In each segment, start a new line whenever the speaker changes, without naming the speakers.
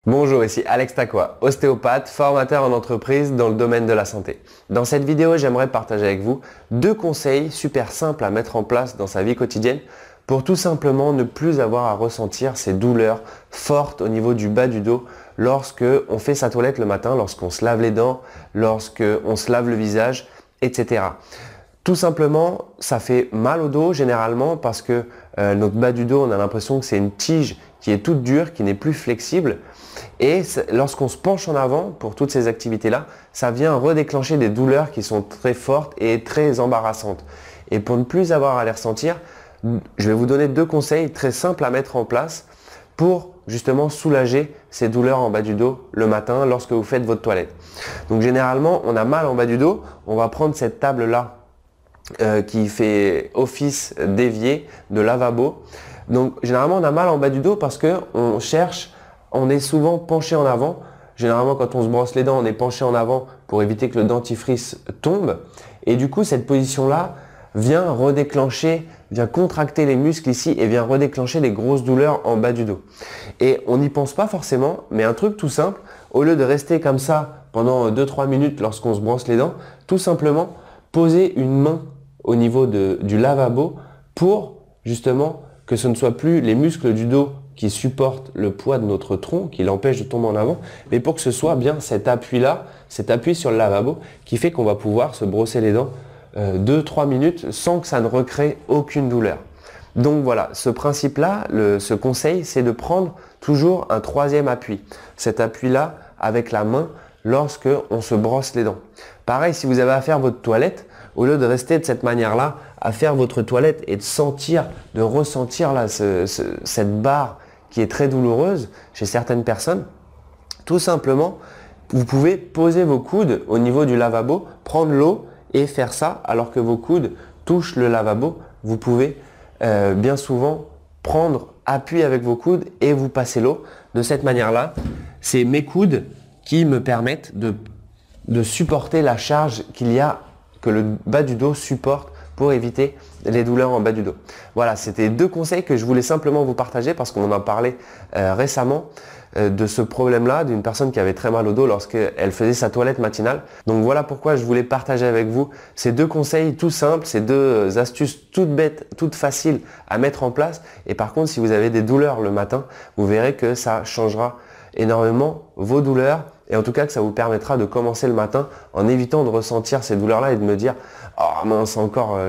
Bonjour, ici Alex Taqua, ostéopathe, formateur en entreprise dans le domaine de la santé. Dans cette vidéo, j'aimerais partager avec vous 2 conseils super simples à mettre en place dans sa vie quotidienne pour tout simplement ne plus avoir à ressentir ces douleurs fortes au niveau du bas du dos lorsque on fait sa toilette le matin, lorsqu'on se lave les dents, lorsqu'on se lave le visage, etc. Tout simplement, ça fait mal au dos généralement parce que notre bas du dos, on a l'impression que c'est une tige qui est toute dure, qui n'est plus flexible. Et lorsqu'on se penche en avant pour toutes ces activités-là, ça vient redéclencher des douleurs qui sont très fortes et très embarrassantes. Et pour ne plus avoir à les ressentir, je vais vous donner 2 conseils très simples à mettre en place pour justement soulager ces douleurs en bas du dos le matin lorsque vous faites votre toilette. Donc généralement, on a mal en bas du dos, on va prendre cette table-là qui fait office d'évier, de lavabo. Donc généralement, on a mal en bas du dos parce on est souvent penché en avant. Généralement, quand on se brosse les dents, on est penché en avant pour éviter que le dentifrice tombe. Et du coup, cette position-là vient redéclencher, vient contracter les muscles ici et vient redéclencher les grosses douleurs en bas du dos. Et on n'y pense pas forcément, mais un truc tout simple, au lieu de rester comme ça pendant 2-3 minutes lorsqu'on se brosse les dents, tout simplement poser une main au niveau du lavabo pour justement que ce ne soit plus les muscles du dos qui supportent le poids de notre tronc, qui l'empêche de tomber en avant, mais pour que ce soit bien cet appui-là, cet appui sur le lavabo qui fait qu'on va pouvoir se brosser les dents 2-3 minutes sans que ça ne recrée aucune douleur. Donc voilà, ce principe-là, ce conseil, c'est de prendre toujours un 3e appui. Cet appui-là avec la main lorsque on se brosse les dents. Pareil, si vous avez à faire votre toilette, au lieu de rester de cette manière-là à faire votre toilette et de ressentir là, cette barre qui est très douloureuse chez certaines personnes, tout simplement, vous pouvez poser vos coudes au niveau du lavabo, prendre l'eau et faire ça alors que vos coudes touchent le lavabo. Vous pouvez bien souvent prendre appui avec vos coudes et vous passer l'eau. De cette manière-là, c'est mes coudes qui me permettent de supporter la charge que le bas du dos supporte pour éviter les douleurs en bas du dos. Voilà, c'était 2 conseils que je voulais simplement vous partager parce qu'on en a parlé récemment de ce problème-là, d'une personne qui avait très mal au dos lorsqu'elle faisait sa toilette matinale. Donc voilà pourquoi je voulais partager avec vous ces 2 conseils tout simples, ces 2 astuces toutes bêtes, toutes faciles à mettre en place. Et par contre, si vous avez des douleurs le matin, vous verrez que ça changera énormément vos douleurs et en tout cas que ça vous permettra de commencer le matin en évitant de ressentir ces douleurs-là et de me dire « Oh mince,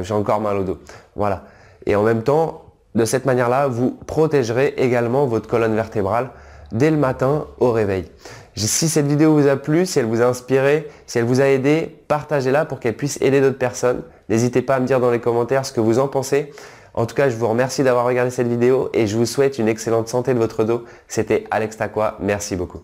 j'ai encore mal au dos ». Voilà. Et en même temps, de cette manière-là, vous protégerez également votre colonne vertébrale dès le matin au réveil. Si cette vidéo vous a plu, si elle vous a inspiré, si elle vous a aidé, partagez-la pour qu'elle puisse aider d'autres personnes. N'hésitez pas à me dire dans les commentaires ce que vous en pensez. En tout cas, je vous remercie d'avoir regardé cette vidéo et je vous souhaite une excellente santé de votre dos. C'était Alex Taqua. Merci beaucoup.